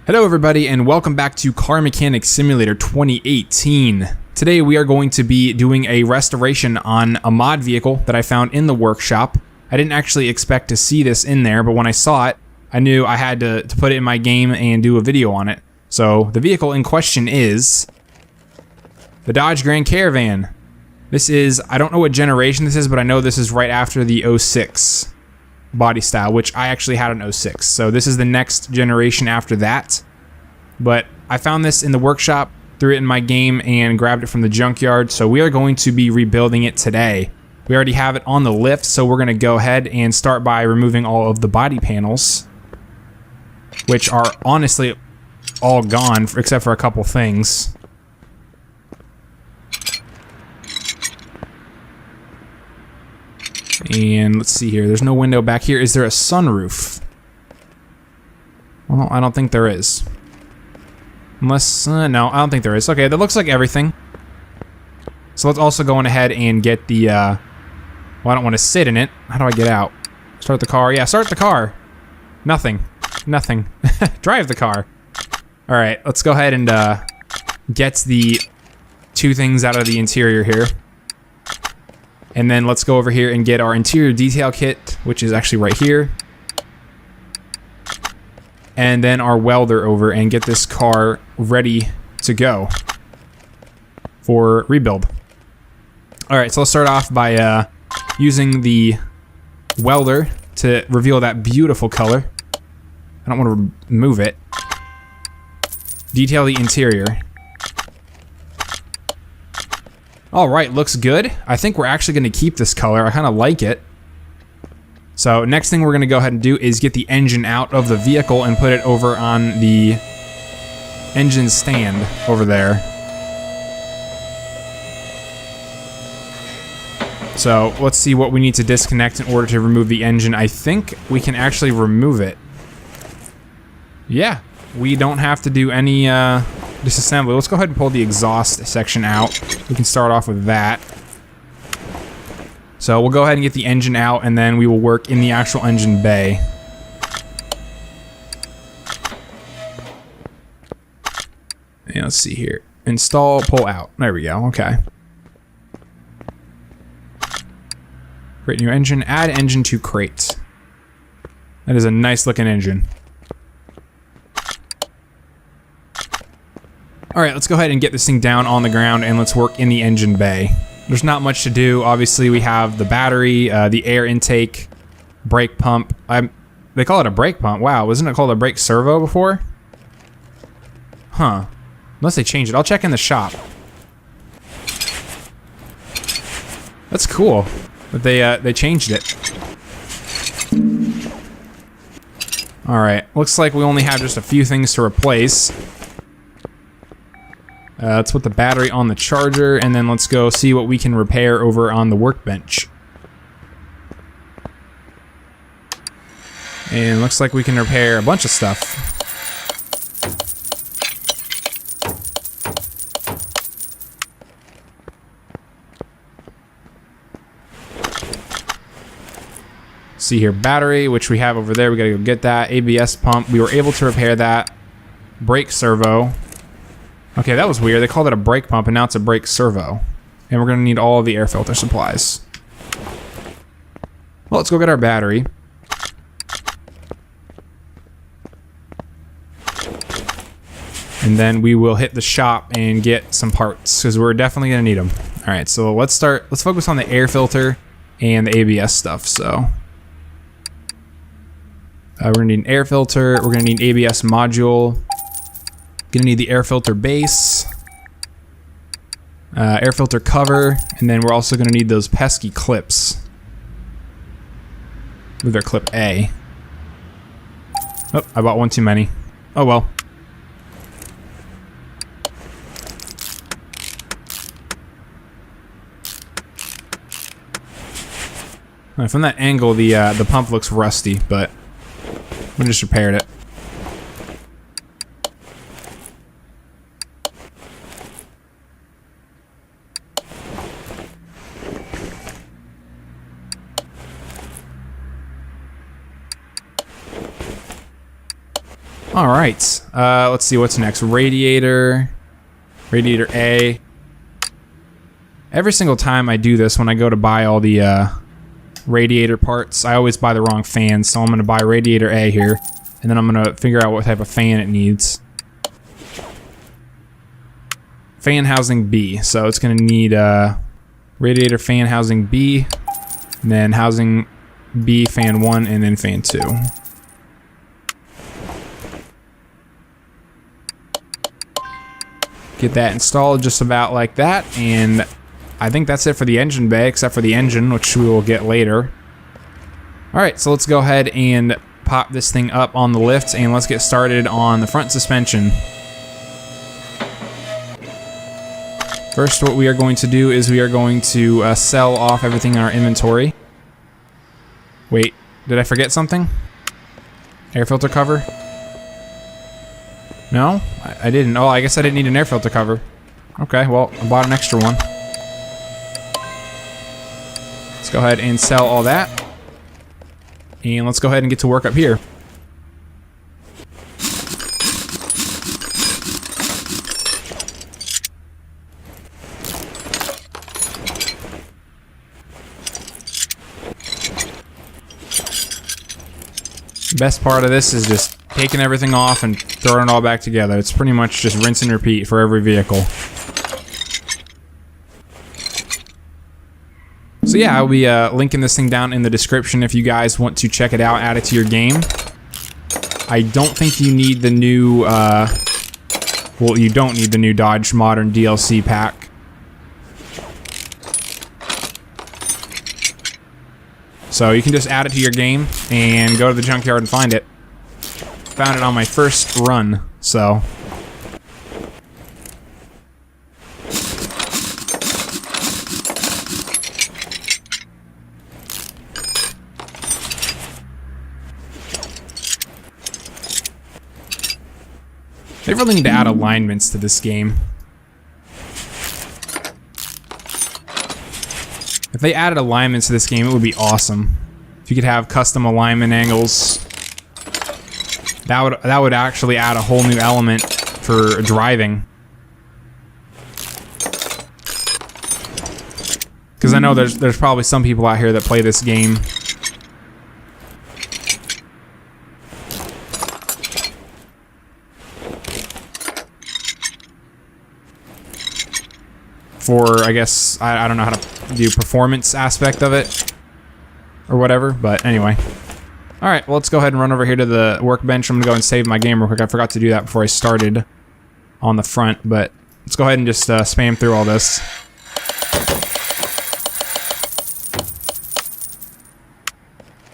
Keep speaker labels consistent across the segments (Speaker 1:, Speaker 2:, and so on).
Speaker 1: Hello everybody and welcome back to Car Mechanic Simulator 2018. Today we are going to be doing a restoration on a mod vehicle that I found in the workshop. I didn't actually expect to see this in there, but when I saw it, I knew I had to put it in my game and do a video on it. So the vehicle in question is the Dodge Grand Caravan. This is, I don't know what generation this is, but I know this is right after the 06 body style, which I actually had an 06. So this is the next generation after that. But I found this in the workshop, threw it in my game, and grabbed it from the junkyard. So we are going to be rebuilding it today. We already have it on the lift, so we're going to go ahead and start by removing all of the body panels, which are honestly all gone, except for a couple things. And let's see here. There's no window back here. Is there a sunroof? Well, I don't think there is. Unless, no, I don't think there is. Okay, that looks like everything. So let's also go on ahead and get the, well, I don't want to sit in it. How do I get out? Start the car. Yeah, start the car. Nothing. Nothing. Drive the car. All right, let's go ahead and get the two things out of the interior here. And then let's go over here and get our interior detail kit, which is actually right here. And then our welder over and get this car ready to go for rebuild. All right, so let's start off by using the welder to reveal that beautiful color. I don't want to remove it. Detail the interior. All right, looks good. I think we're actually going to keep this color. I kind of like it. So next thing we're going to go ahead and do is get the engine out of the vehicle and put it over on the engine stand over there. So let's see what we need to disconnect in order to remove the engine. I think we can actually remove it. Yeah, we don't have to do any disassembly. Let's go ahead and pull the exhaust section out. We can start off with that. So we'll go ahead and get the engine out, and then we will work in the actual engine bay. And let's see here. Install, pull out. There we go. Okay. Create new engine. Add engine to crate. That is a nice looking engine. Alright, let's go ahead and get this thing down on the ground and let's work in the engine bay. There's not much to do. Obviously, we have the battery, the air intake, brake pump. They call it a brake pump. Wow, wasn't it called a brake servo before? Huh. Unless they changed it. I'll check in the shop. That's cool that they changed it. Alright, looks like we only have just a few things to replace. Let's put the battery on the charger, and then let's go see what we can repair over on the workbench. And looks like we can repair a bunch of stuff. See here, battery, which we have over there. We gotta go get that. ABS pump, we were able to repair that. Brake servo. Okay, that was weird. They called it a brake pump, and now it's a brake servo. And we're going to need all of the air filter supplies. Well, let's go get our battery. And then we will hit the shop and get some parts, because we're definitely going to need them. Alright, so let's focus on the air filter and the ABS stuff, so. We're going to need an air filter. We're going to need an ABS module. Gonna need the air filter base, air filter cover, and then we're also gonna need those pesky clips. Move our clip A. Oh, I bought one too many. Oh well. Right, from that angle, the pump looks rusty, but we just repaired it. All right, let's see what's next. Radiator A. Every single time I do this, when I go to buy all the radiator parts, I always buy the wrong fans. So I'm going to buy radiator A here, and then I'm going to figure out what type of fan it needs. Fan housing B. So it's going to need radiator fan housing B, and then housing B fan 1, and then fan 2. Get that installed just about like that, and I think that's it for the engine bay, except for the engine, which we will get later. Alright, so let's go ahead and pop this thing up on the lift, and let's get started on the front suspension. First, what we are going to do is we are going to sell off everything in our inventory. Wait, did I forget something? Air filter cover? No, I didn't. Oh, I guess I didn't need an air filter cover. Okay, well, I bought an extra one. Let's go ahead and sell all that. And let's go ahead and get to work up here. The best part of this is just taking everything off and throwing it all back together. It's pretty much just rinse and repeat for every vehicle. So yeah, I'll be linking this thing down in the description if you guys want to check it out, add it to your game. I don't think you need the new, well, you don't need the new Dodge Modern DLC pack. So you can just add it to your game and go to the junkyard and find it. Found it on my first run, so. They really need to add alignments to this game. If they added alignments to this game, it would be awesome. If you could have custom alignment angles. That would actually add a whole new element for driving. Because I know there's probably some people out here that play this game for, I guess, I don't know how to do performance aspect of it or whatever, but anyway. Alright, well, let's go ahead and run over here to the workbench. I'm gonna go and save my game real quick. I forgot to do that before I started on the front, but let's go ahead and just spam through all this.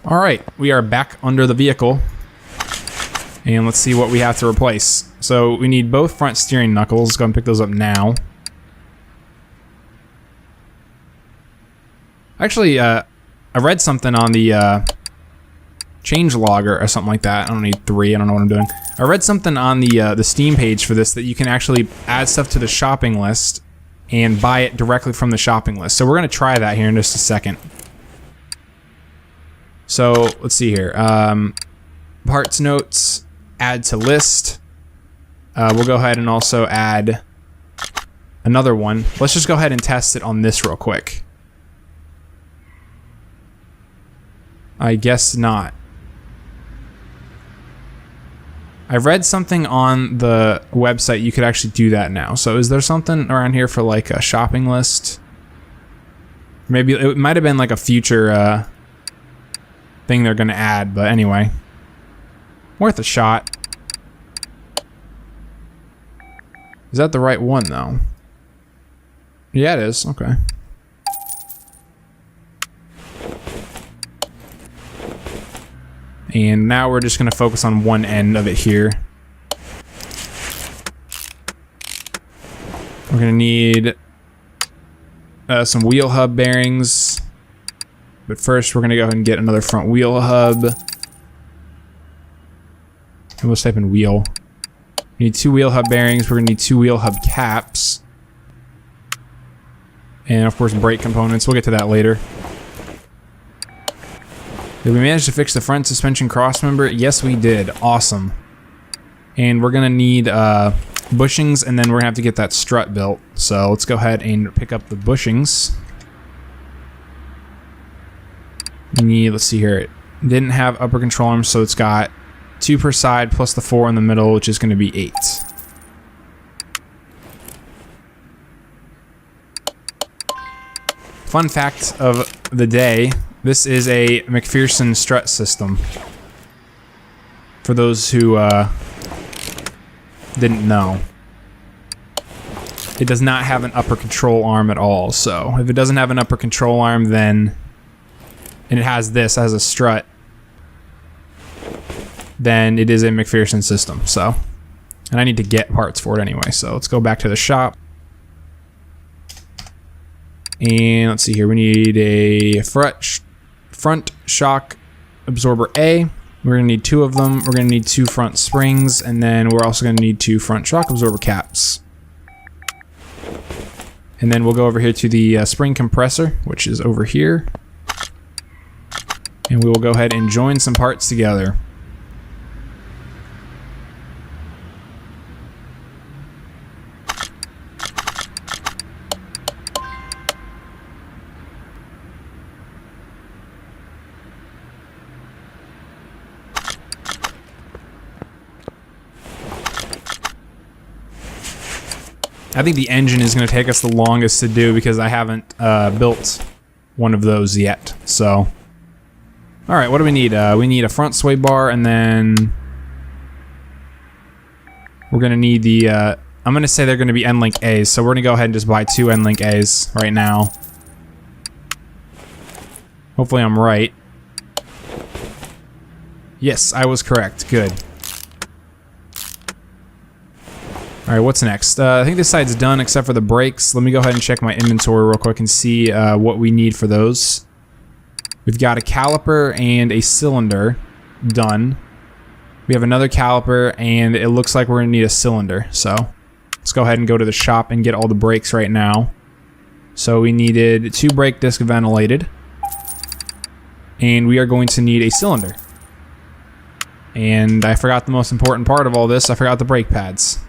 Speaker 1: Alright, we are back under the vehicle, and let's see what we have to replace. So we need both front steering knuckles. Let's go and pick those up now. Actually, I read something on the change logger or something like that. I don't need 3. I don't know what I'm doing. I read something on the Steam page for this that you can actually add stuff to the shopping list and buy it directly from the shopping list. So we're gonna try that here in just a second. So let's see here. Parts notes, add to list. We'll go ahead and also add another one. Let's just go ahead and test it on this real quick. I guess not. I read something on the website you could actually do that now. So is there something around here for like a shopping list? Maybe it might have been like a future thing they're gonna add, but anyway. Worth a shot. Is that the right one though? Yeah, it is. Okay. And now we're just going to focus on one end of it here. We're going to need some wheel hub bearings. But first we're going to go ahead and get another front wheel hub. And let's type in wheel. We need 2 wheel hub bearings. We're going to need 2 wheel hub caps. And of course brake components. We'll get to that later. Did we manage to fix the front suspension crossmember? Yes, we did. Awesome. And we're gonna need bushings, and then we're gonna have to get that strut built. So let's go ahead and pick up the bushings. We need, let's see here, it didn't have upper control arms, so it's got 2 per side plus the 4 in the middle, which is gonna be 8. Fun fact of the day, this is a McPherson strut system. For those who didn't know. It does not have an upper control arm at all, so if it doesn't have an upper control arm, then, and it has this as a strut, then it is a McPherson system, so. And I need to get parts for it anyway, so let's go back to the shop. And let's see here, we need a front shock absorber A. We're gonna need 2 of them. We're gonna need 2 front springs, and then we're also gonna need 2 front shock absorber caps. And then we'll go over here to the spring compressor, which is over here. And we will go ahead and join some parts together. I think the engine is going to take us the longest to do because I haven't built one of those yet. So, all right, what do we need? We need a front sway bar, and then we're going to need the. I'm going to say they're going to be N-Link A's, so we're going to go ahead and just buy 2 N-Link A's right now. Hopefully, I'm right. Yes, I was correct. Good. Alright, what's next? I think this side's done except for the brakes. Let me go ahead and check my inventory real quick and see what we need for those. We've got a caliper and a cylinder done. We have another caliper, and it looks like we're going to need a cylinder. So let's go ahead and go to the shop and get all the brakes right now. So we needed 2 brake disc ventilated. And we are going to need a cylinder. And I forgot the most important part of all this. I forgot the brake pads.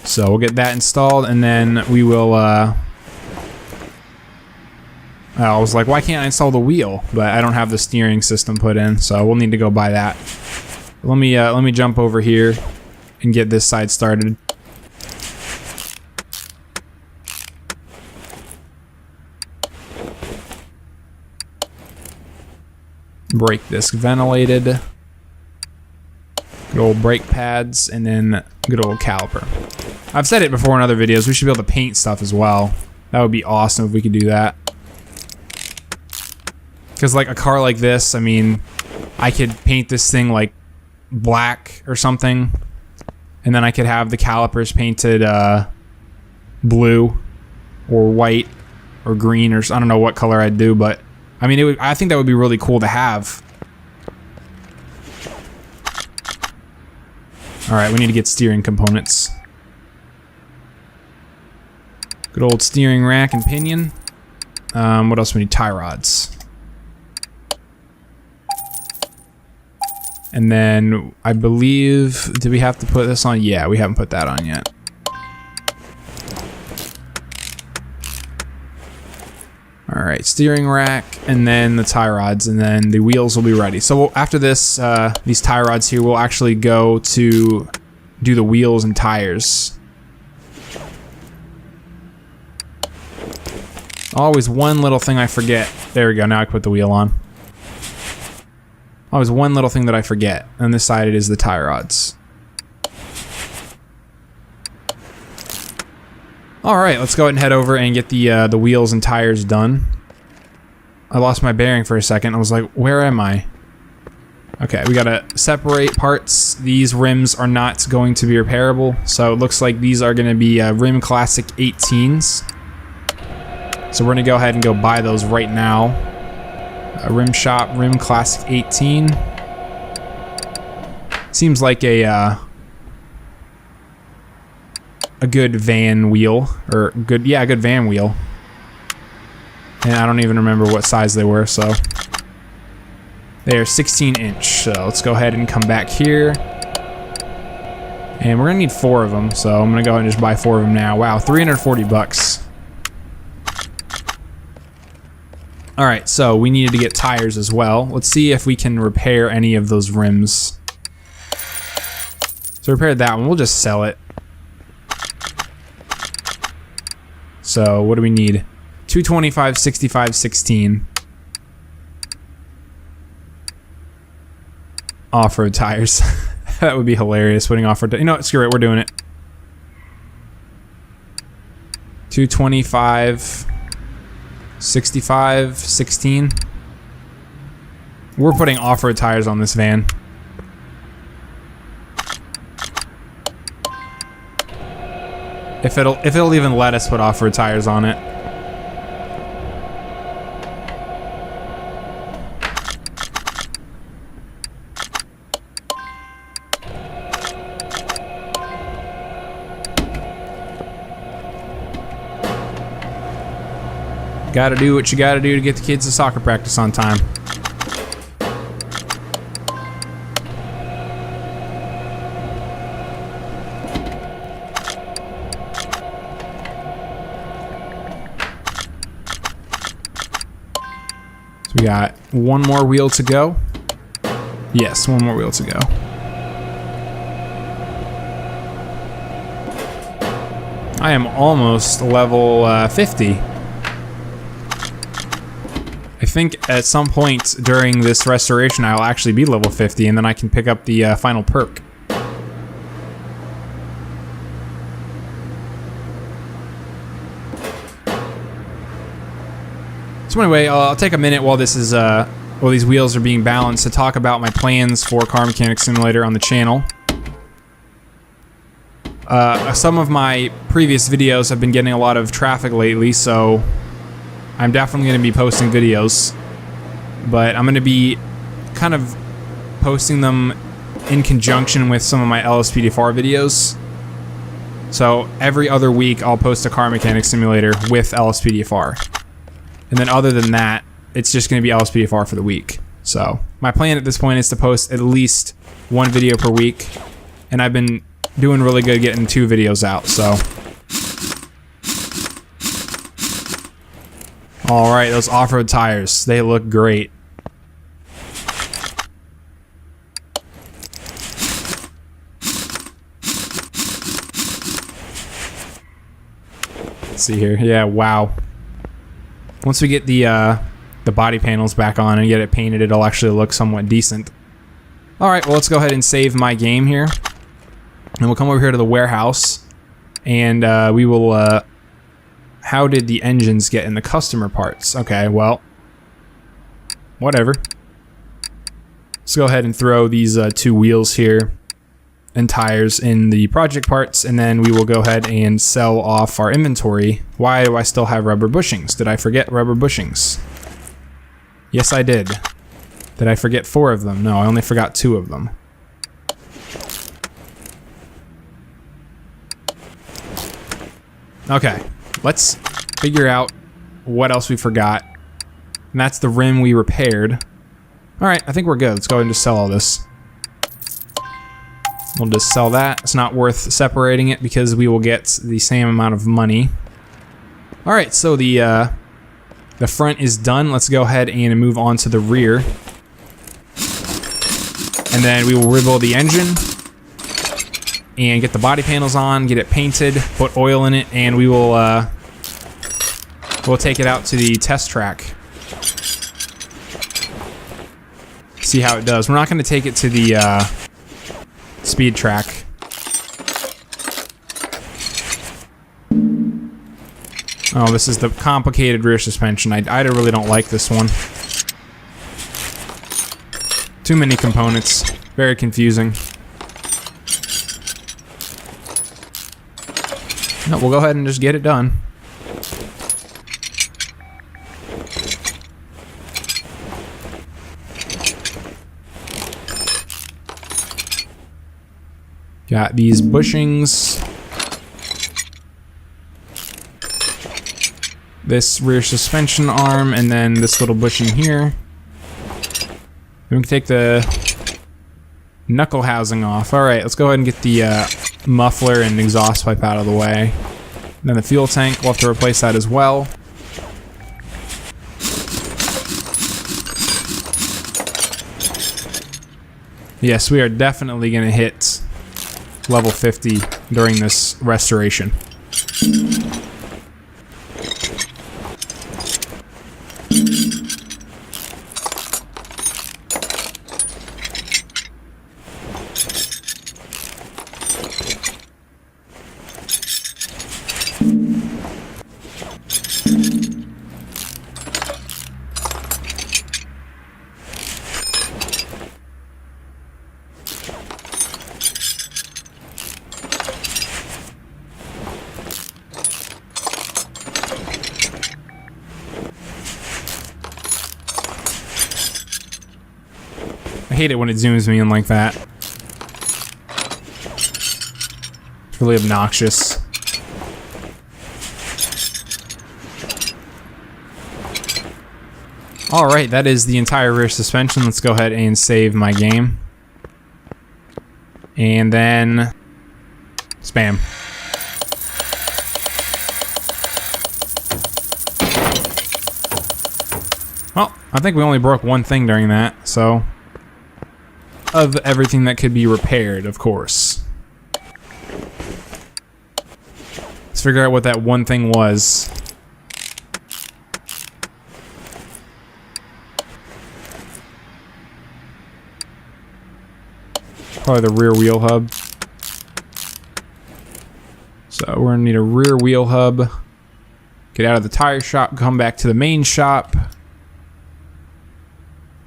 Speaker 1: So we'll get that installed, and then we will, I was like, why can't I install the wheel? But I don't have the steering system put in, so we'll need to go buy that. Let me jump over here and get this side started. Brake disc ventilated. Good old brake pads, and then good old caliper. I've said it before in other videos, we should be able to paint stuff as well. That would be awesome if we could do that. Because like a car like this, I mean, I could paint this thing like black or something. And then I could have the calipers painted blue or white or green, or I don't know what color I'd do, but I mean, I think that would be really cool to have. Alright, we need to get steering components. Good old steering rack and pinion. What else do we need? Tie rods. And then, I believe, did we have to put this on? Yeah, we haven't put that on yet. Alright, steering rack, and then the tie rods, and then the wheels will be ready. So after this, these tie rods here, we'll actually go to do the wheels and tires. Always one little thing I forget. There we go, now I put the wheel on. Always one little thing that I forget. On this side it is the tie rods. Alright, let's go ahead and head over and get the wheels and tires done. I lost my bearing for a second. I was like, where am I? Okay, we gotta separate parts. These rims are not going to be repairable, so it looks like these are gonna be Rim Classic 18s. So we're gonna go ahead and go buy those right now. Rim Shop, Rim Classic 18. Seems like a good van wheel, or good van wheel. And I don't even remember what size they were, so. They are 16-inch, so let's go ahead and come back here. And we're gonna need 4 of them, so I'm gonna go ahead and just buy 4 of them now. Wow, 340 bucks. All right, so we needed to get tires as well. Let's see if we can repair any of those rims. So repaired that one, we'll just sell it. So what do we need? 225, 65, 16. Off-road tires. That would be hilarious, putting off-road tires. You know what, screw it, we're doing it. 225, 65, 16. We're putting off-road tires on this van. If it'll even let us put off-road tires on it. Gotta do what you gotta do to get the kids to soccer practice on time. So we got one more wheel to go. Yes, one more wheel to go. I am almost level 50. I think at some point during this restoration I'll actually be level 50 and then I can pick up the final perk. So anyway, I'll take a minute while this is while these wheels are being balanced to talk about my plans for Car Mechanic Simulator on the channel. Some of my previous videos have been getting a lot of traffic lately, so I'm definitely going to be posting videos, but I'm going to be kind of posting them in conjunction with some of my LSPDFR videos. So every other week I'll post a Car Mechanic Simulator with LSPDFR. And then other than that, it's just going to be LSPDFR for the week. So my plan at this point is to post at least 1 video per week, and I've been doing really good getting 2 videos out, so. All right, those off-road tires, they look great. Let's see here. Yeah, wow. Once we get the body panels back on and get it painted, it'll actually look somewhat decent. All right, well, let's go ahead and save my game here. And we'll come over here to the warehouse, and we will how did the engines get in the customer parts? Okay, well, whatever. Let's go ahead and throw these 2 wheels here and tires in the project parts, and then we will go ahead and sell off our inventory. Why do I still have rubber bushings? Did I forget rubber bushings? Yes, I did. Did I forget 4 of them? No, I only forgot 2 of them. Okay. Let's figure out what else we forgot. And that's the rim we repaired. Alright, I think we're good. Let's go ahead and just sell all this. We'll just sell that. It's not worth separating it because we will get the same amount of money. Alright, so the front is done. Let's go ahead and move on to the rear. And then we will rebuild the engine and get the body panels on, get it painted, put oil in it, and we will we'll take it out to the test track. See how it does. We're not going to take it to the speed track. Oh, this is the complicated rear suspension. I really don't like this one. Too many components. Very confusing. No, we'll go ahead and just get it done. Got these bushings. this rear suspension arm, and then this little bushing here. We can take the knuckle housing off. Alright, let's go ahead and get the muffler and exhaust pipe out of the way. And then the fuel tank, we'll have to replace that as well. Yes, we are definitely going to hit level 50 during this restoration. I hate it when it zooms me in like that. It's really obnoxious. Alright, that is the entire rear suspension. Let's go ahead and save my game. And then... spam. Well, I think we only broke one thing during that, so... of everything that could be repaired, of course. Let's figure out what that one thing was. Probably the rear wheel hub. So we're gonna need a rear wheel hub. Get out of the tire shop, come back to the main shop.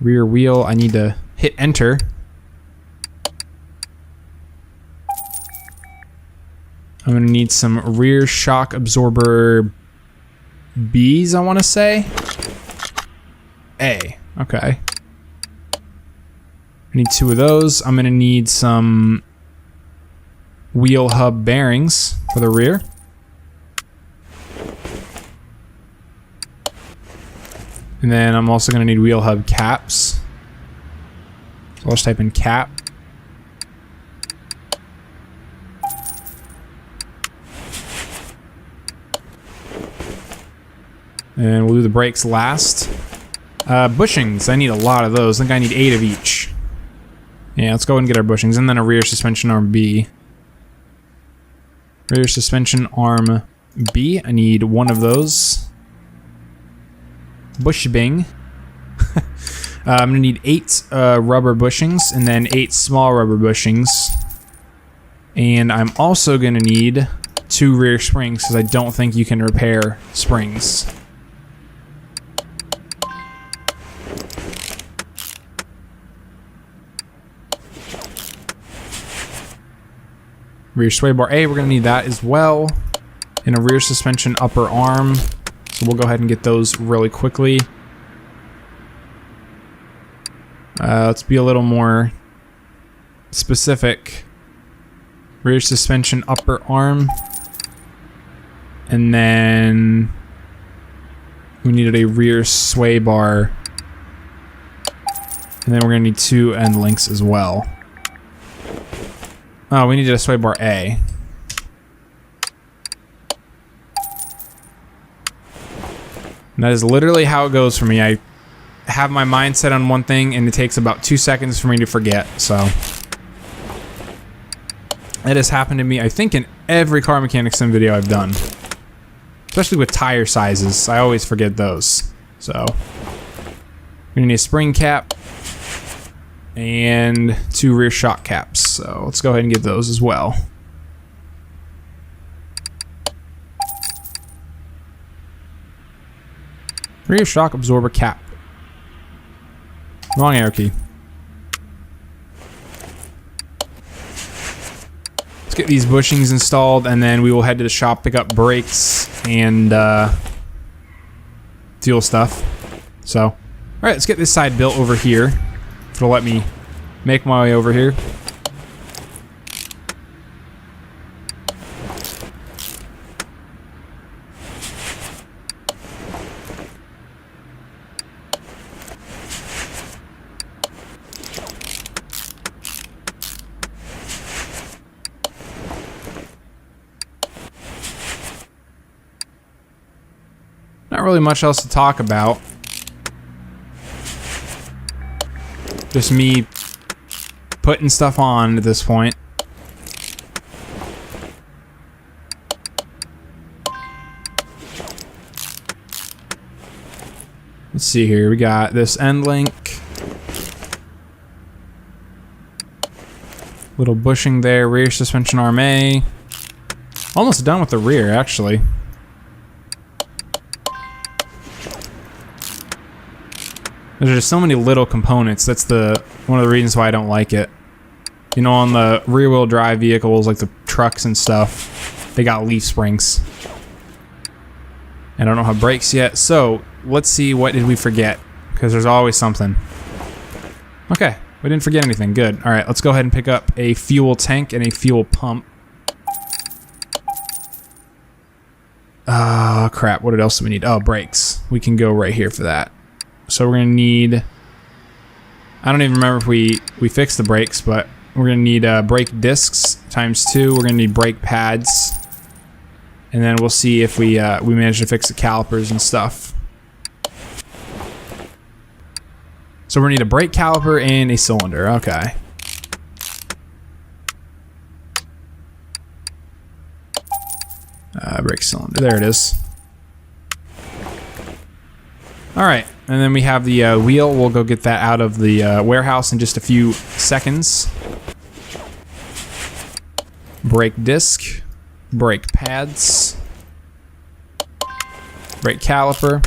Speaker 1: Rear wheel, I need to hit enter. I'm gonna need some rear shock absorber B's, I wanna say. A, okay. I need 2 of those. I'm gonna need some wheel hub bearings for the rear. And then I'm also gonna need wheel hub caps. So I'll just type in cap. And we'll do the brakes last. Bushings, I need a lot of those. I think I need 8 of each. Yeah, let's go ahead and get our bushings. And then a rear suspension arm B. Rear suspension arm B, I need 1 of those. Bush bing. I'm gonna need 8 rubber bushings and then 8 small rubber bushings. And I'm also gonna need 2 rear springs because I don't think you can repair springs. Rear sway bar A, we're gonna need that as well. And a rear suspension upper arm. So we'll go ahead and get those really quickly. Let's be a little more specific. Rear suspension upper arm. And then we needed a rear sway bar. And then we're gonna need 2 end links as well. Oh, we needed a sway bar A. And that is literally how it goes for me. I have my mind set on one thing and it takes about 2 seconds for me to forget, so. It has happened to me, I think, in every car mechanic sim video I've done. Especially with tire sizes, I always forget those. So, we need a spring cap and 2 rear shock caps. So let's go ahead and get those as well. Rear shock absorber cap. Wrong arrow key. Let's get these bushings installed and then we will head to the shop, pick up brakes and fuel stuff. So, alright, let's get this side built over here. If it'll let me make my way over here. Not really much else to talk about. Just me putting stuff on at this point. Let's see here. We got this end link. Little bushing there. Rear suspension arm A. Almost done with the rear, actually. There's just so many little components. That's one of the reasons why I don't like it. You know, on the rear-wheel drive vehicles, like the trucks and stuff, they got leaf springs. And I don't have brakes yet, so let's see, what did we forget? Because there's always something. Okay, we didn't forget anything. Good. All right, let's go ahead and pick up a fuel tank and a fuel pump. Crap, what else do we need? Oh, brakes. We can go right here for that. So we're gonna need, I don't even remember if we fixed the brakes, but we're gonna need brake discs ×2. We're gonna need brake pads, and then we'll see if we manage to fix the calipers and stuff. So we're gonna need a brake caliper and a cylinder. Okay. Brake cylinder. There it is. All right. And then we have the wheel. We'll go get that out of the warehouse in just a few seconds. Brake disc. Brake pads. Brake caliper.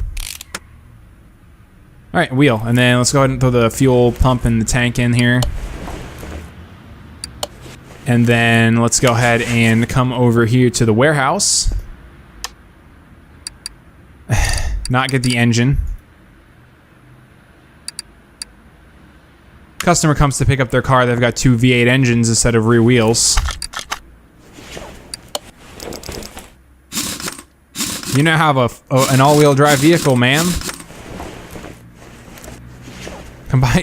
Speaker 1: Alright, wheel. And then let's go ahead and throw the fuel pump and the tank in here. And then let's go ahead and come over here to the warehouse. Not get the engine. Customer comes to pick up their car, they've got 2 V8 engines instead of rear wheels. You now have an all-wheel drive vehicle, man.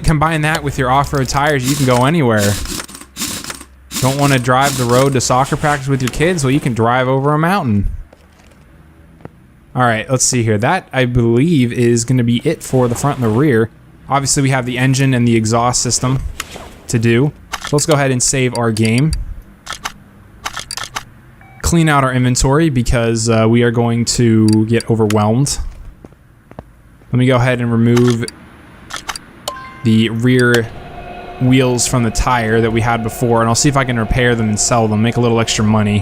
Speaker 1: Combine that with your off-road tires, you can go anywhere. Don't want to drive the road to soccer practice with your kids? Well, you can drive over a mountain. Alright, let's see here. That, I believe, is going to be it for the front and the rear. Obviously, we have the engine and the exhaust system to do. So let's go ahead and save our game. Clean out our inventory because we are going to get overwhelmed. Let me go ahead and remove the rear wheels from the tire that we had before, and I'll see if I can repair them and sell them, make a little extra money.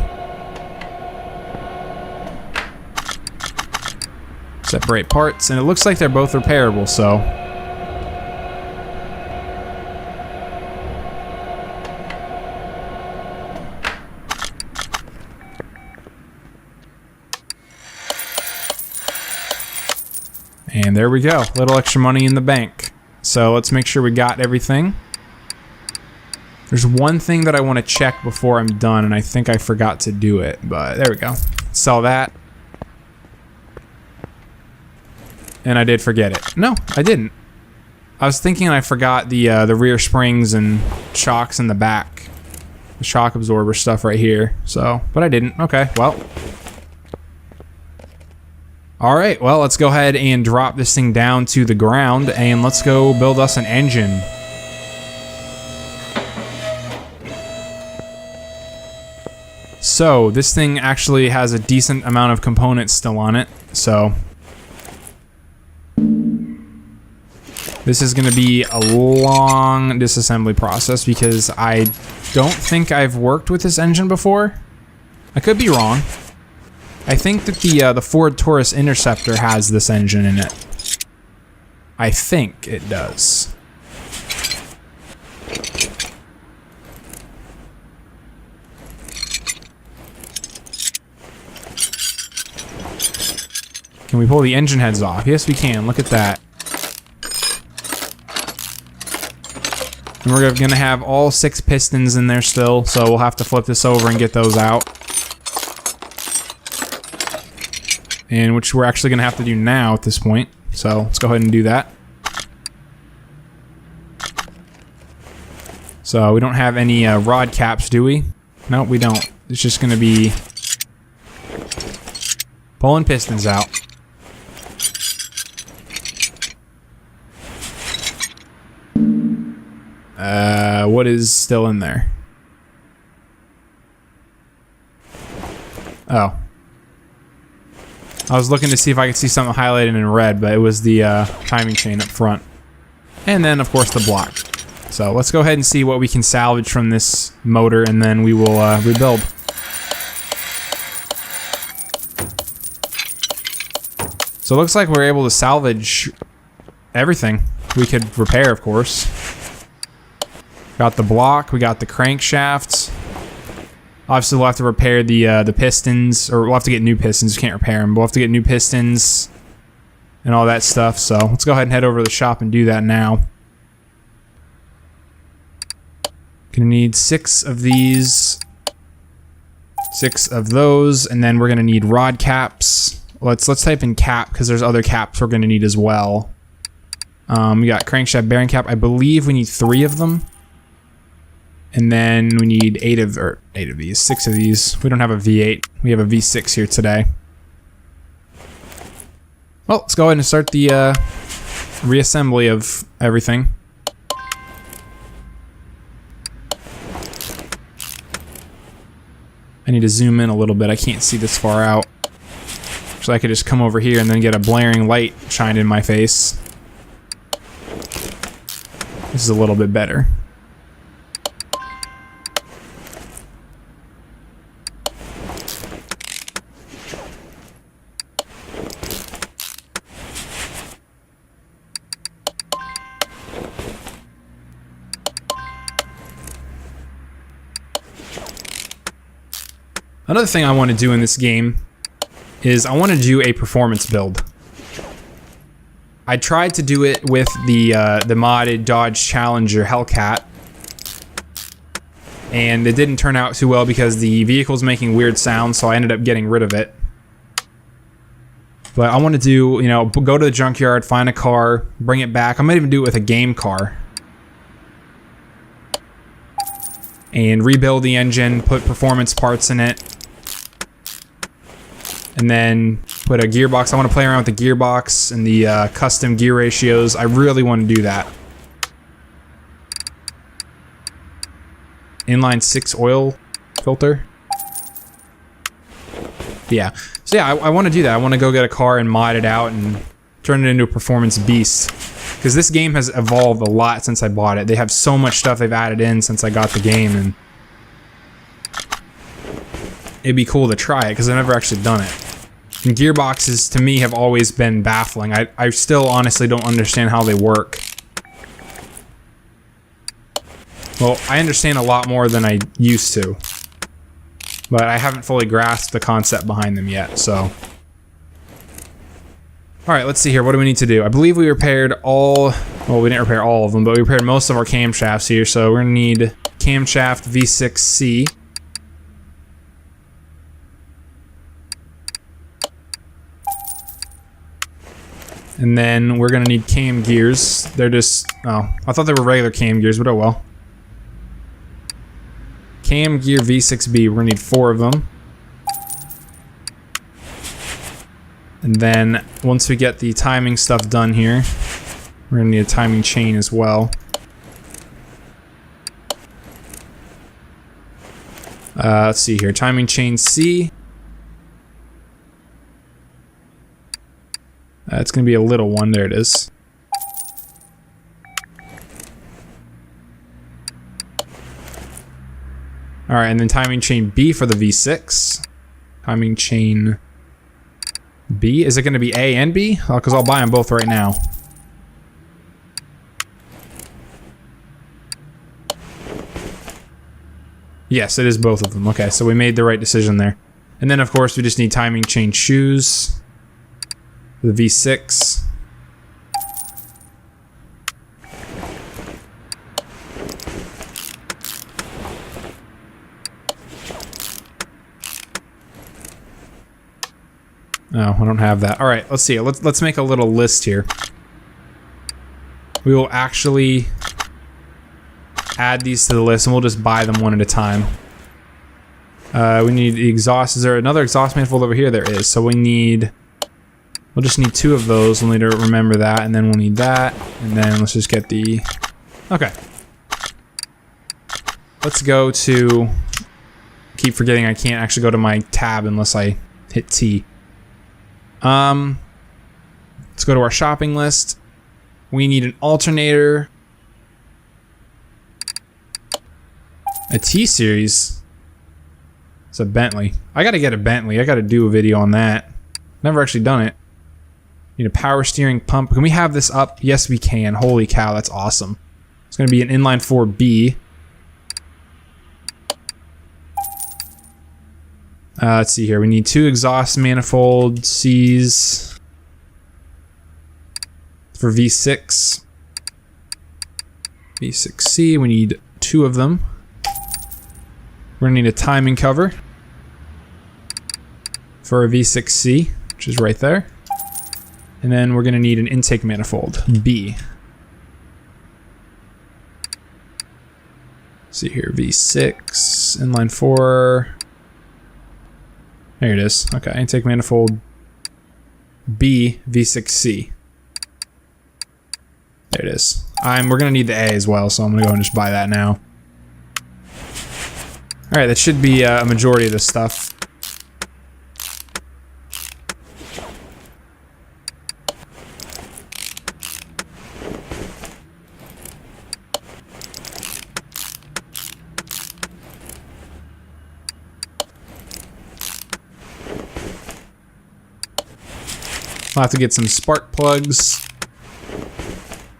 Speaker 1: Separate parts, and it looks like they're both repairable, so... And there we go, a little extra money in the bank. So let's make sure we got everything. There's one thing that I want to check before I'm done, and I think I forgot to do it, but there we go. Sell that. And I did forget it. No, I didn't. I was thinking I forgot the rear springs and shocks in the back. The shock absorber stuff right here. So, but I didn't. Okay, well. Alright, well, let's go ahead and drop this thing down to the ground, and let's go build us an engine. So, this thing actually has a decent amount of components still on it, so... This is going to be a long disassembly process because I don't think I've worked with this engine before. I could be wrong. I think that the Ford Taurus Interceptor has this engine in it. I think it does. Can we pull the engine heads off? Yes, we can. Look at that. And we're going to have all 6 pistons in there still, so we'll have to flip this over and get those out. And which we're actually going to have to do now at this point. So let's go ahead and do that. So we don't have any rod caps, do we? No, we don't. It's just going to be pulling pistons out. What is still in there? Oh. I was looking to see if I could see something highlighted in red, but it was the timing chain up front. And then, of course, the block. So let's go ahead and see what we can salvage from this motor, and then we will rebuild. So it looks like we're able to salvage everything we could repair, of course. Got the block, we got the crankshaft. Obviously, we'll have to repair the pistons, or we'll have to get new pistons. We can't repair them, but we'll have to get new pistons and all that stuff. So let's go ahead and head over to the shop and do that now. Gonna need 6 of these, 6 of those, and then we're gonna need rod caps. Let's type in cap because there's other caps we're gonna need as well. We got crankshaft bearing cap. I believe we need 3 of them. And then we need 8 of these, 6 of these. We don't have a V8. We have a V6 here today. Well, let's go ahead and start the reassembly of everything. I need to zoom in a little bit. I can't see this far out. So I could just come over here and then get a blaring light shined in my face. This is a little bit better. Another thing I want to do in this game is I want to do a performance build. I tried to do it with the modded Dodge Challenger Hellcat, and it didn't turn out too well because the vehicle's making weird sounds, so I ended up getting rid of it. But I want to do, you know, go to the junkyard, find a car, bring it back. I might even do it with a game car. And rebuild the engine, put performance parts in it. And then put a gearbox. I want to play around with the gearbox and the custom gear ratios. I really want to do that. Inline 6 oil filter. Yeah. So yeah, I want to do that. I want to go get a car and mod it out and turn it into a performance beast. Because this game has evolved a lot since I bought it. They have so much stuff they've added in since I got the game, and it'd be cool to try it because I've never actually done it. And gearboxes, to me, have always been baffling. I still honestly don't understand how they work. Well, I understand a lot more than I used to. But I haven't fully grasped the concept behind them yet, so. Alright, let's see here. What do we need to do? I believe we repaired all... Well, we didn't repair all of them, but we repaired most of our camshafts here, so we're going to need camshaft V6C. And then we're going to need cam gears. They're just... Oh, I thought they were regular cam gears, but oh well. Cam gear V6B. We're going to need 4 of them. And then once we get the timing stuff done here, we're going to need a timing chain as well. Let's see here. Timing chain C. It's going to be a little one. There it is. Alright, and then timing chain B for the V6. Timing chain B. Is it going to be A and B? Oh, because I'll buy them both right now. Yes, it is both of them. Okay, so we made the right decision there. And then, of course, we just need timing chain shoes. The V6. Oh, I don't have that. All right, let's see. Let's make a little list here. We will actually add these to the list, and we'll just buy them one at a time. We need the exhaust. Is there another exhaust manifold over here? There is. So we need... We'll just need 2 of those. We'll need to remember that, and then we'll need that. And then let's just get the... Okay. let's go to... Keep forgetting I can't actually go to my tab unless I hit T. Let's go to our shopping list. We need an alternator. A T-Series. It's a Bentley. I gotta get a Bentley. I gotta do a video on that. Never actually done it. Need a power steering pump. Can we have this up? Yes, we can. Holy cow, that's awesome. It's gonna be an inline 4B. Let's see here. We need 2 exhaust manifold C's for V6. V6C, we need 2 of them. We're gonna need a timing cover for a V6C, which is right there. And then we're gonna need an intake manifold, B. Let's see here, V6, inline 4. There it is. Okay, intake manifold B, V6C. There it is. We're gonna need the A as well, so I'm gonna go and just buy that now. Alright, that should be a majority of this stuff. I'll have to get some spark plugs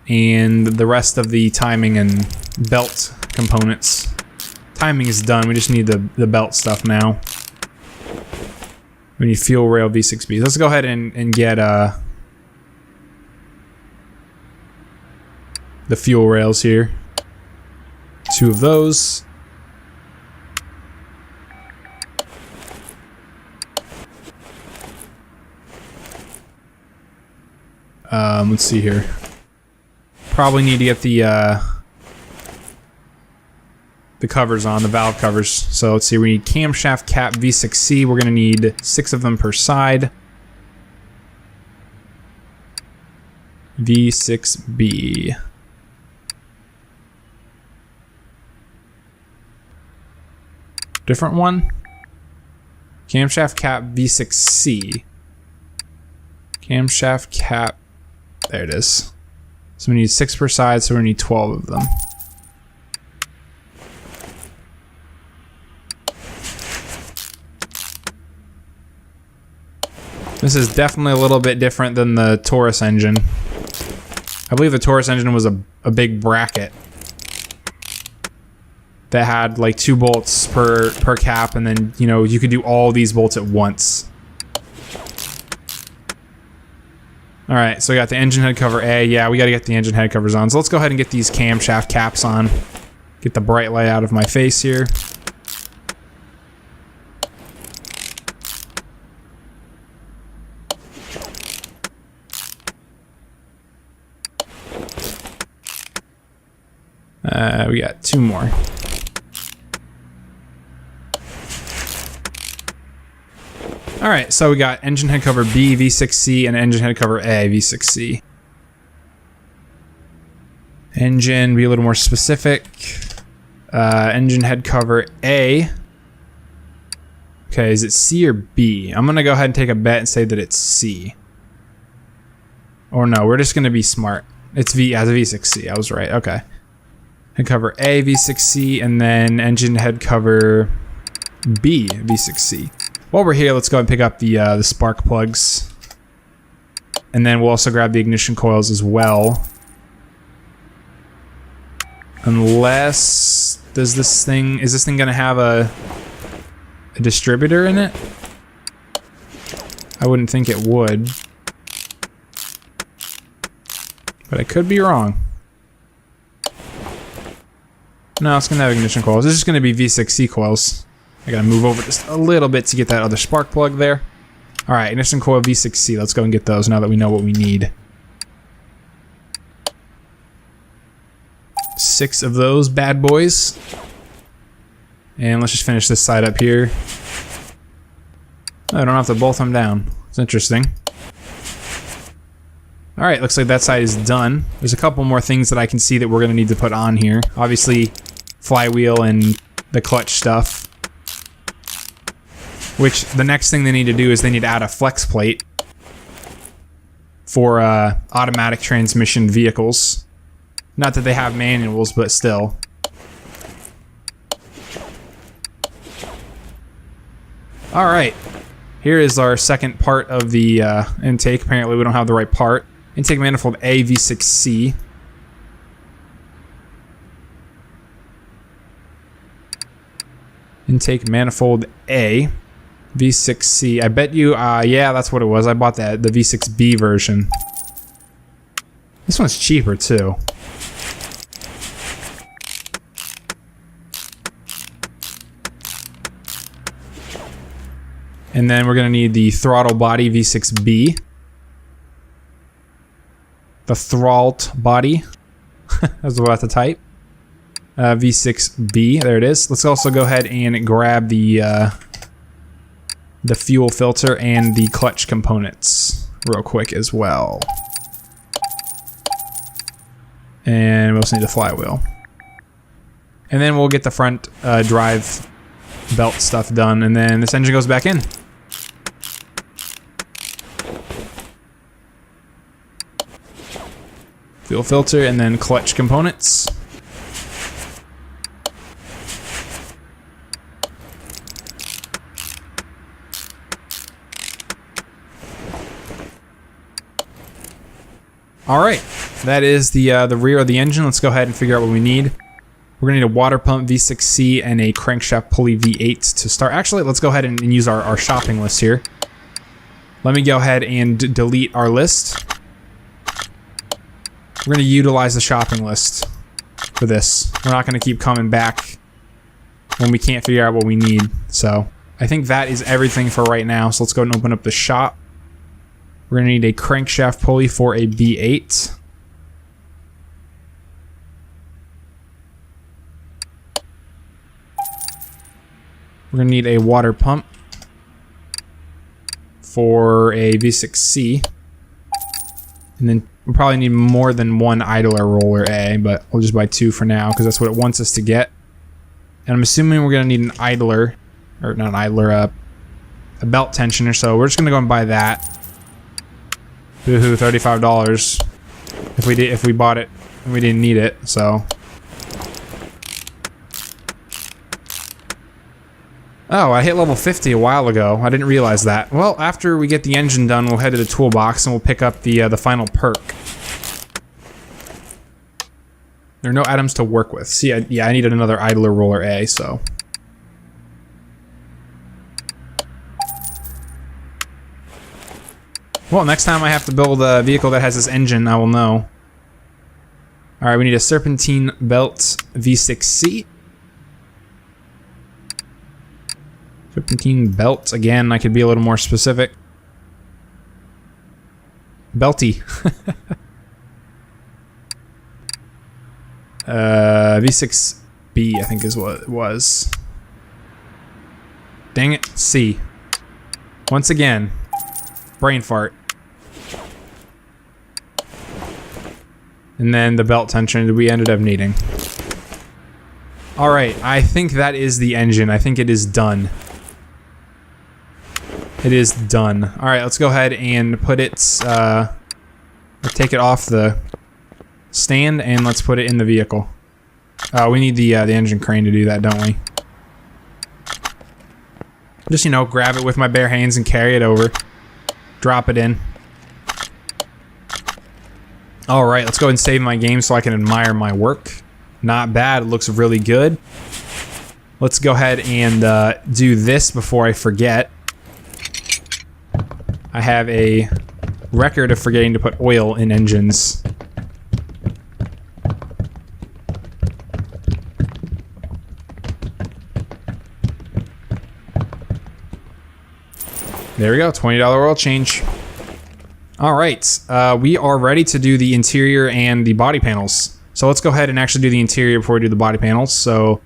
Speaker 1: and the rest of the timing and belt components. Timing is done, we just need the belt stuff now. We need fuel rail V6B. Let's go ahead and get the fuel rails here. 2 of those. Let's see here. Probably need to get the covers on, the valve covers. So let's see, we need camshaft cap V6C. We're gonna need 6 of them per side. V6B. Different one? Camshaft cap V6C. Camshaft cap. There it is. So we need 6 per side, so we need 12 of them. This is definitely a little bit different than the Taurus engine. I believe the Taurus engine was a big bracket that had like 2 bolts per cap, and then, you know, you could do all these bolts at once. Alright, so we got the engine head cover A. Yeah, we gotta get the engine head covers on. So let's go ahead and get these camshaft caps on. Get the bright light out of my face here. We got 2 more. Alright, so we got engine head cover B, V6C, and engine head cover A, V6C. Engine, be a little more specific. Engine head cover A. Okay, is it C or B? I'm gonna go ahead and take a bet and say that it's C. Or no, we're just gonna be smart. It's V as a V6C, I was right, okay. Head cover A, V6C, and then engine head cover B, V6C. While we're here, let's go and pick up the spark plugs. And then we'll also grab the ignition coils as well. Unless, is this thing gonna have a distributor in it? I wouldn't think it would. But I could be wrong. No, it's gonna have ignition coils. This is gonna be V6C coils. I gotta move over just a little bit to get that other spark plug there. Alright, ignition coil V6C. Let's go and get those now that we know what we need. 6 of those bad boys. And let's just finish this side up here. Oh, I don't have to bolt them down. It's interesting. Alright, looks like that side is done. There's a couple more things that I can see that we're going to need to put on here. Obviously, flywheel and the clutch stuff. Which, the next thing they need to do is they need to add a flex plate for automatic transmission vehicles. Not that they have manuals, but still. Alright, here is our second part of the intake. Apparently we don't have the right part. Intake manifold A, V6C. Intake manifold A, V6C. I bet you, yeah, that's what it was. I bought the V6B version. This one's cheaper too. And then we're going to need the throttle body V6B. The throttle body. I was about to type. V6B. There it is. Let's also go ahead and grab the fuel filter and the clutch components real quick as well. And we also need the flywheel. And then we'll get the front drive belt stuff done, and then this engine goes back in. Fuel filter and then clutch components. All right, that is the rear of the engine. Let's go ahead and figure out what we need. We're gonna need a water pump V6C and a crankshaft pulley V8 to start. Actually, let's go ahead and use our shopping list here. Let me go ahead and delete our list. We're gonna utilize the shopping list for this. We're not gonna keep coming back when we can't figure out what we need. So I think that is everything for right now. So let's go and open up the shop. We're gonna need a crankshaft pulley for a B8. We're gonna need a water pump for a V6C. And then we'll probably need more than one idler roller A, but we'll just buy two for now because that's what it wants us to get. And I'm assuming we're gonna need an idler, or not an idler, a belt tensioner. So we're just gonna go and buy that. Woohoo, $35. If we bought it and we didn't need it, so. Oh, I hit level 50 a while ago. I didn't realize that. Well, after we get the engine done, we'll head to the toolbox and we'll pick up the final perk. There are no items to work with. See, yeah, I needed another idler roller A, so. Well, next time I have to build a vehicle that has this engine, I will know. Alright, we need a serpentine belt V6C. Serpentine belt. Again, I could be a little more specific. Belty. V6B, I think is what it was. Dang it. C. Once again. Brain fart. And then the belt tension that we ended up needing. Alright, I think that is the engine. I think it is done. It is done. Alright, let's go ahead and put it, take it off the stand and let's put it in the vehicle. We need the engine crane to do that, don't we? Just, you know, grab it with my bare hands and carry it over. Drop it in. Alright, let's go ahead and save my game so I can admire my work. Not bad, it looks really good. Let's go ahead and do this before I forget. I have a record of forgetting to put oil in engines. There we go, $20 oil change. All right, we are ready to do the interior and the body panels. So let's go ahead and actually do the interior before we do the body panels. So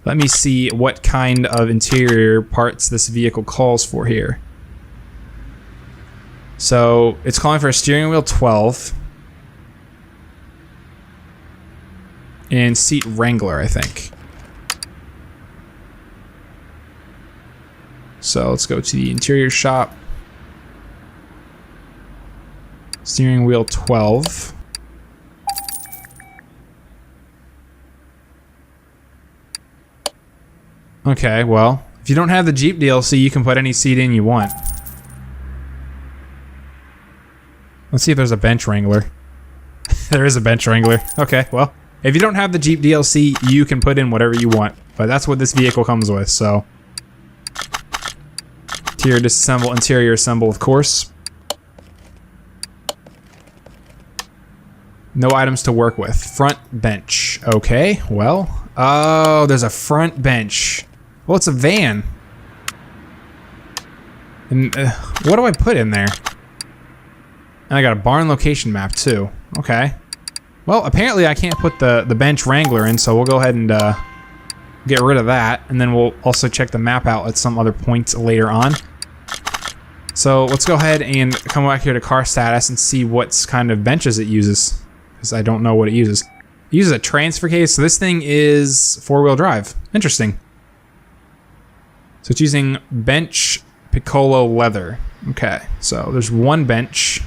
Speaker 1: let me see what kind of interior parts this vehicle calls for here. So it's calling for a steering wheel 12. And seat wrangler, I think. So let's go to the interior shop. Steering wheel 12. Okay, well, if you don't have the Jeep DLC, you can put any seat in you want. Let's see if there's a bench wrangler. There is a bench wrangler. Okay, well, if you don't have the Jeep DLC, you can put in whatever you want. But that's what this vehicle comes with, so. Interior disassemble, interior assemble, of course. No items to work with. Front bench. Okay, well. Oh, there's a front bench. Well, it's a van. And what do I put in there? And I got a barn location map too. Okay. Well, apparently I can't put the bench wrangler in, so we'll go ahead and get rid of that. And then we'll also check the map out at some other points later on. So let's go ahead and come back here to car status and see what kind of benches it uses. Because I don't know what it uses. It uses a transfer case, so this thing is four-wheel drive. Interesting. So it's using bench Piccolo leather. Okay, so there's one bench.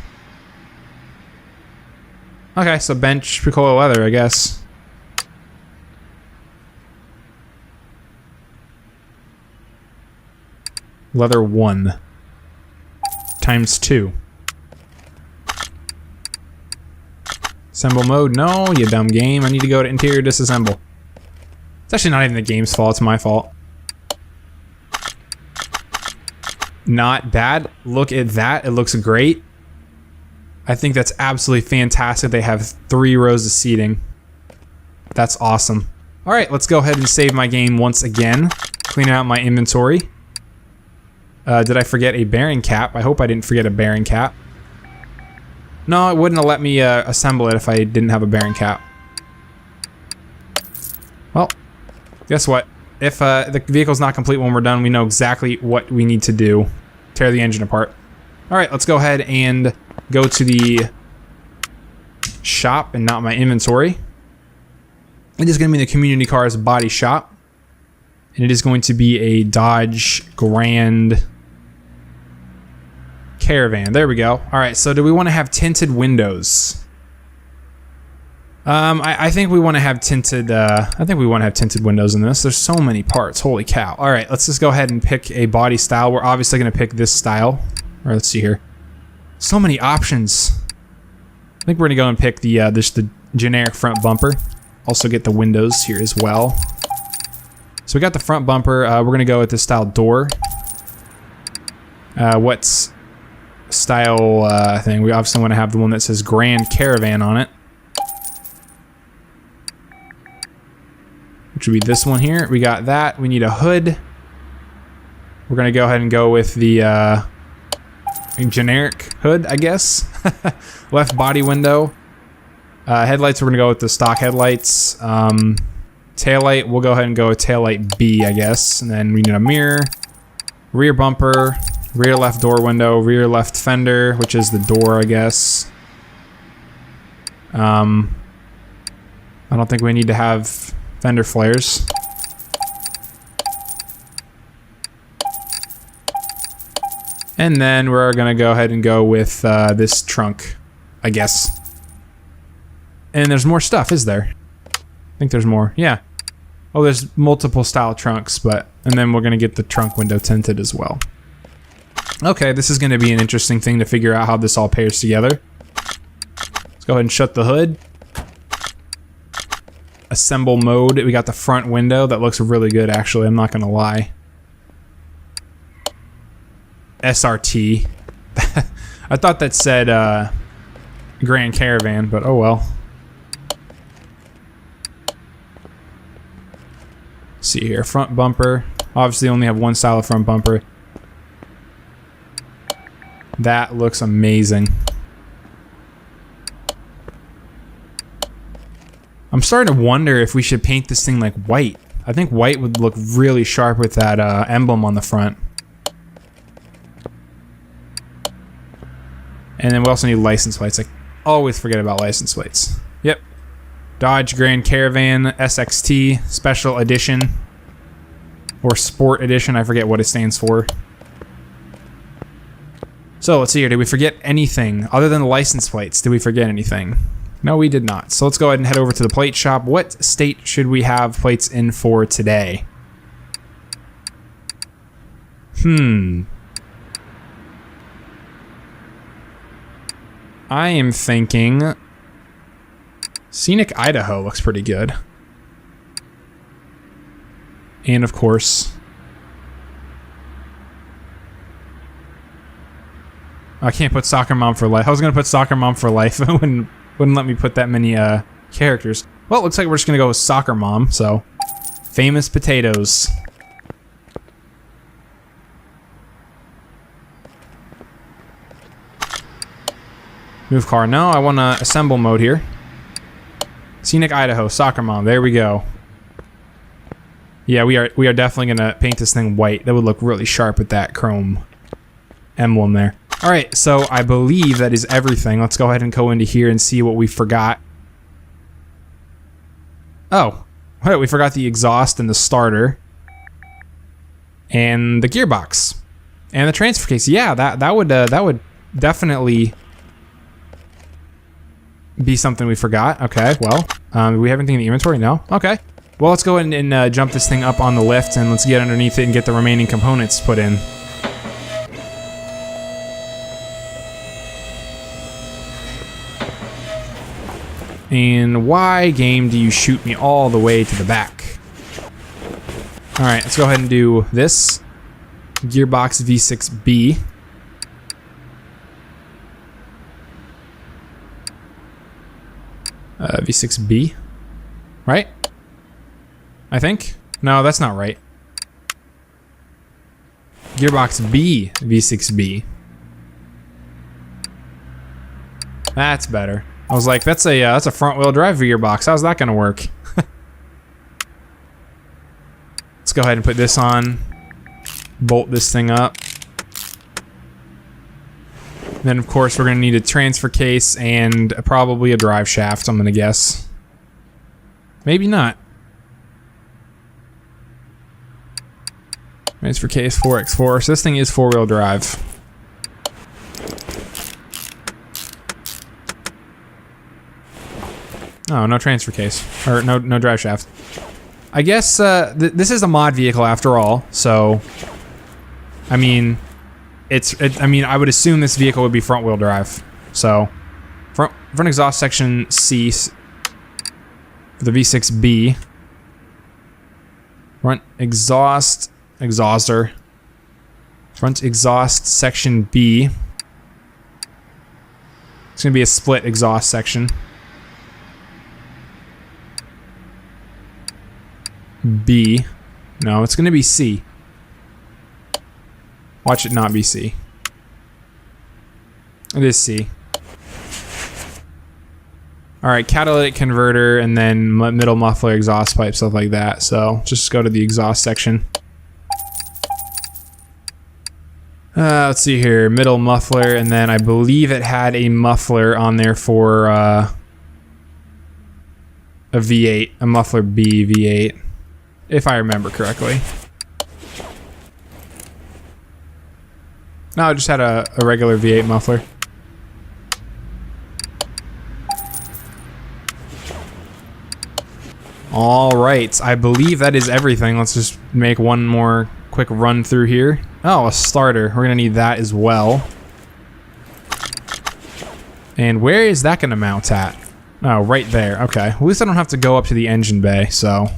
Speaker 1: Okay, so bench Piccolo leather, I guess. Leather 1 times 2. Assemble mode? No, you dumb game. I need to go to interior disassemble. It's actually not even the game's fault, it's my fault. Not bad. Look at that. It looks great. I think that's absolutely fantastic. They have 3 rows of seating. That's awesome. All right, let's go ahead and save my game once again. Clean out my inventory. Did I forget a bearing cap? I hope I didn't forget a bearing cap. No, it wouldn't have let me assemble it if I didn't have a bearing cap. Well, guess what? If the vehicle's not complete when we're done, we know exactly what we need to do. Tear the engine apart. All right, let's go ahead and go to the shop and not my inventory. It is going to be the Community Cars body shop. And it is going to be a Dodge Grand Caravan. There we go. All right, so do we want to have tinted windows? I think we want to have tinted. I think we want to have tinted windows in this. There's so many parts. Holy cow! All right, let's just go ahead and pick a body style. We're obviously going to pick this style. All right, let's see here. So many options. I think we're going to go and pick the the generic front bumper. Also get the windows here as well. So we got the front bumper. We're going to go with this style door. What's style thing? We obviously want to have the one that says Grand Caravan on it. Which would be this one here. We got that. We need a hood. We're going to go ahead and go with the generic hood, I guess. Left body window. Headlights, we're going to go with the stock headlights. Taillight, we'll go ahead and go with taillight B, I guess. And then we need a mirror. Rear bumper. Rear left door window. Rear left fender, which is the door, I guess. I don't think we need to have fender flares. And then we're going to go ahead and go with this trunk, I guess. And there's more stuff, is there? I think there's more. Yeah. Oh, there's multiple style trunks, but... And then we're going to get the trunk window tinted as well. Okay, this is going to be an interesting thing to figure out how this all pairs together. Let's go ahead and shut the hood. Assemble mode. We got the front window. That looks really good, actually. I'm not going to lie. SRT. I thought that said Grand Caravan, but oh well. See here, front bumper. Obviously only have one style of front bumper. That looks amazing. I'm starting to wonder if we should paint this thing like white. I think white would look really sharp with that emblem on the front. And then we also need license plates. I always forget about license plates. Yep. Dodge Grand Caravan SXT Special Edition. Or Sport Edition. I forget what it stands for. So let's see here. Did we forget anything other than the license plates? Did we forget anything? No, we did not. So let's go ahead and head over to the plate shop. What state should we have plates in for today? I am thinking Scenic Idaho looks pretty good. And of course, I can't put Soccer Mom for Life. I was going to put Soccer Mom for Life. It wouldn't let me put that many characters. Well, it looks like we're just going to go with Soccer Mom, so famous potatoes. Move car. No, I want to assemble mode here. Scenic Idaho, Soccer Mom. There we go. Yeah, we are definitely going to paint this thing white. That would look really sharp with that chrome emblem there. All right, so I believe that is everything. Let's go ahead and go into here and see what we forgot. Oh, wait, we forgot the exhaust and the starter. And the gearbox. And the transfer case. Yeah, that would definitely be something we forgot. Okay, well, do we have anything in the inventory? No? Okay. Well, let's go ahead and jump this thing up on the lift, and let's get underneath it and get the remaining components put in. And why, game, do you shoot me all the way to the back? Alright, let's go ahead and do this. Gearbox V6B. V6B, right? I think? No, that's not right. Gearbox B, V6B. That's better. I was like, that's a front-wheel drive gearbox. How's that gonna work? Let's go ahead and put this on. Bolt this thing up. Then, of course, we're going to need a transfer case and probably a drive shaft, I'm going to guess. Maybe not. Transfer case 4x4. So this thing is four-wheel drive. Oh, no transfer case. Or no drive shaft. I guess this is a mod vehicle after all, so... I mean... I mean, I would assume this vehicle would be front-wheel drive. So, front exhaust section C for the V6B. Front exhauster. Front exhaust section B. It's gonna be a split exhaust section. B. No, it's gonna be C. Watch it not be C. It is C. Alright, catalytic converter and then middle muffler, exhaust pipe, stuff like that. So just go to the exhaust section. Let's see here. Middle muffler, and then I believe it had a muffler on there for a V8. A muffler B V8. If I remember correctly. No, it just had a regular V8 muffler. Alright, I believe that is everything. Let's just make one more quick run through here. Oh, a starter. We're gonna need that as well. And where is that gonna mount at? Oh, right there. Okay. At least I don't have to go up to the engine bay, so...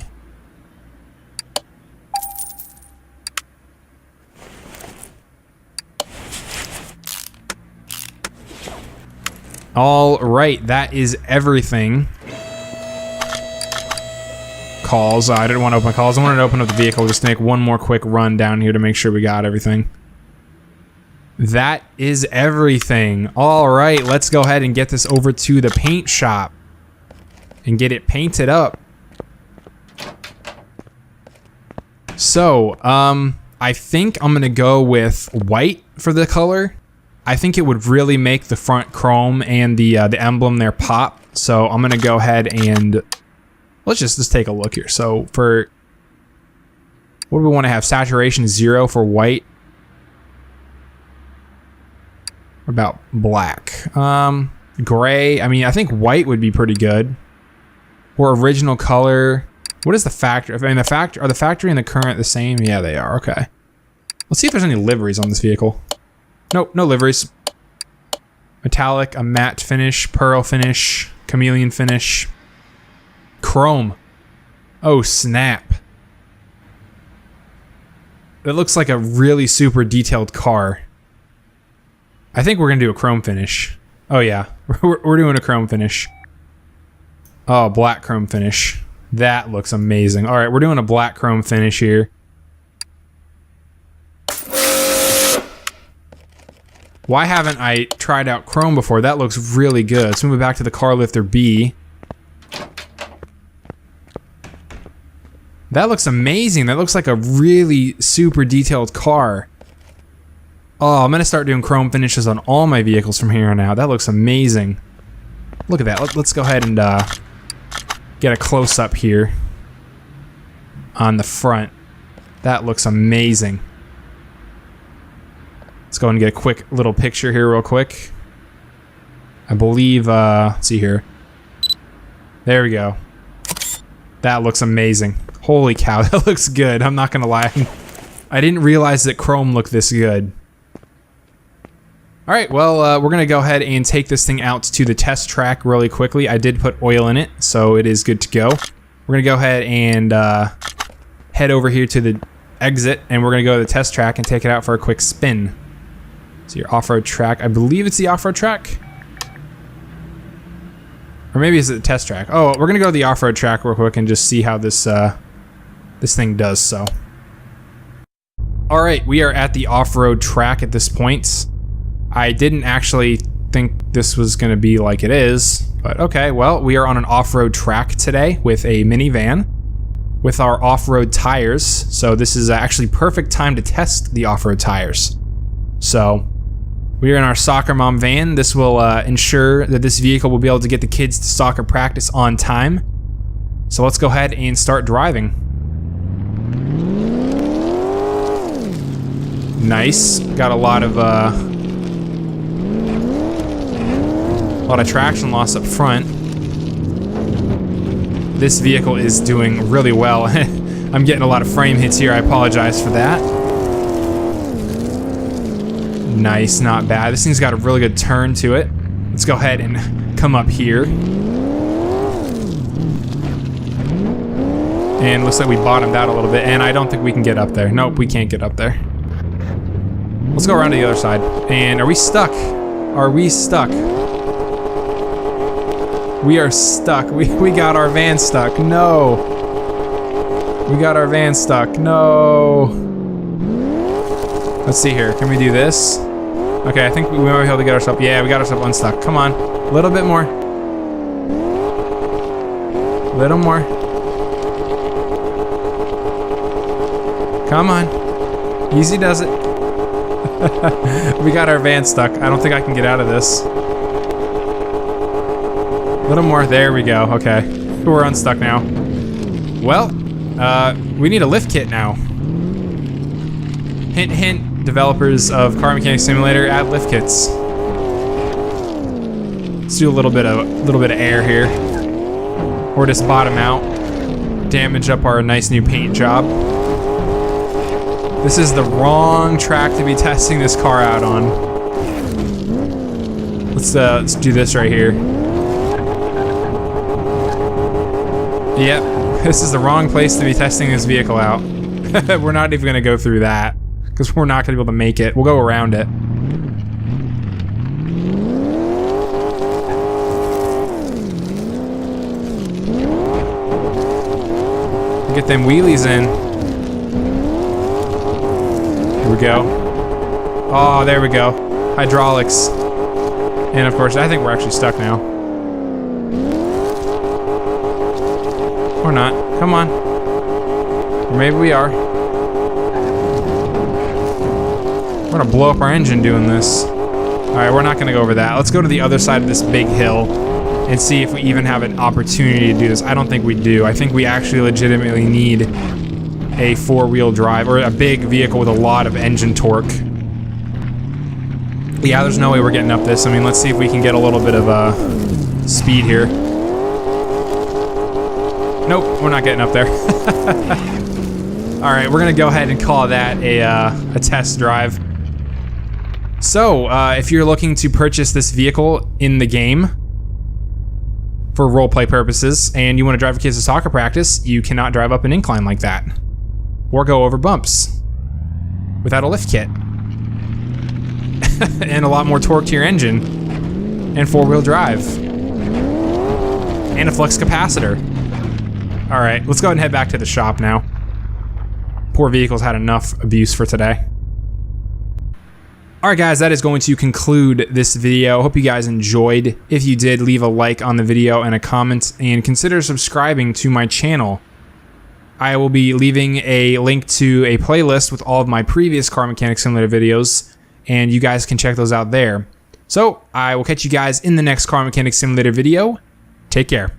Speaker 1: Alright, that is everything. Calls. I didn't want to open calls. I wanted to open up the vehicle just to make one more quick run down here to make sure we got everything. That is everything. Alright, let's go ahead and get this over to the paint shop. And get it painted up. So, I think I'm going to go with white for the color. I think it would really make the front chrome and the emblem there pop. So I'm gonna go ahead and let's just take a look here. So for what do we want to have? Saturation 0 for white. About black? Gray. I mean, I think white would be pretty good. Or original color. What is the factory? I mean, are the factory and the current the same? Yeah, they are. Okay. Let's see if there's any liveries on this vehicle. Nope, no liveries. Metallic, a matte finish, pearl finish, chameleon finish. Chrome. Oh, snap. That looks like a really super detailed car. I think we're gonna do a chrome finish. Oh yeah, we're doing a chrome finish. Oh, black chrome finish. That looks amazing. All right, we're doing a black chrome finish here. Why haven't I tried out chrome before? That looks really good. Let's move it back to the car lifter B. That looks amazing. That looks like a really super detailed car. Oh, I'm gonna start doing chrome finishes on all my vehicles from here on out. That looks amazing. Look at that. Let's go ahead and get a close-up here on the front. That looks amazing. Let's go and get a quick little picture here real quick. I believe, let's see here. There we go. That looks amazing. Holy cow, that looks good. I'm not gonna lie. I didn't realize that chrome looked this good. Alright, well, we're gonna go ahead and take this thing out to the test track really quickly. I did put oil in it, so it is good to go. We're gonna go ahead and head over here to the exit, and we're gonna go to the test track and take it out for a quick spin. So your off-road track, I believe it's the off-road track? Or maybe it's the test track. Oh, we're gonna go to the off-road track real quick and just see how this this thing does, so. Alright, we are at the off-road track at this point. I didn't actually think this was gonna be like it is, but okay, well, we are on an off-road track today with a minivan with our off-road tires, so this is actually perfect time to test the off-road tires. So, we are in our soccer mom van. This will ensure that this vehicle will be able to get the kids to soccer practice on time. So let's go ahead and start driving. Nice. Got a lot of traction loss up front. This vehicle is doing really well. I'm getting a lot of frame hits here. I apologize for that. Nice, not bad. This thing's got a really good turn to it. Let's go ahead and come up here. And looks like we bottomed out a little bit, and I don't think we can get up there. Nope, we can't get up there. Let's go around to the other side. And are we stuck? Are we stuck? We are stuck. We got our van stuck. No. We got our van stuck. No. Let's see here. Can we do this? Okay, I think we might be able to get ourselves... Yeah, we got ourselves unstuck. Come on. A little bit more. A little more. Come on. Easy does it. We got our van stuck. I don't think I can get out of this. A little more. There we go. Okay. We're unstuck now. Well, we need a lift kit now. Hint, hint, developers of Car Mechanic Simulator, add lift kits. Let's do a little bit of air here. Or just bottom out. Damage up our nice new paint job. This is the wrong track to be testing this car out on. Let's do this right here. Yep, this is the wrong place to be testing this vehicle out. We're not even gonna go through that, because we're not gonna be able to make it. We'll go around it. Get them wheelies in. Here we go. Oh, there we go. Hydraulics. And of course, I think we're actually stuck now. Or not. Come on. Or maybe we are. We're gonna blow up our engine doing this. Alright, we're not gonna go over that. Let's go to the other side of this big hill and see if we even have an opportunity to do this. I don't think we do. I think we actually legitimately need a four-wheel drive, or a big vehicle with a lot of engine torque. Yeah, there's no way we're getting up this. I mean, let's see if we can get a little bit of speed here. Nope, we're not getting up there. All right, we're gonna go ahead and call that a test drive. So, if you're looking to purchase this vehicle in the game for roleplay purposes, and you want to drive your kids to soccer practice, you cannot drive up an incline like that, or go over bumps without a lift kit. And a lot more torque to your engine, and four-wheel drive, and a flux capacitor. All right, let's go ahead and head back to the shop now. Poor vehicle's had enough abuse for today. All right, guys, that is going to conclude this video. Hope you guys enjoyed. If you did, leave a like on the video and a comment, and consider subscribing to my channel. I will be leaving a link to a playlist with all of my previous Car Mechanic Simulator videos, and you guys can check those out there. So, I will catch you guys in the next Car Mechanic Simulator video. Take care.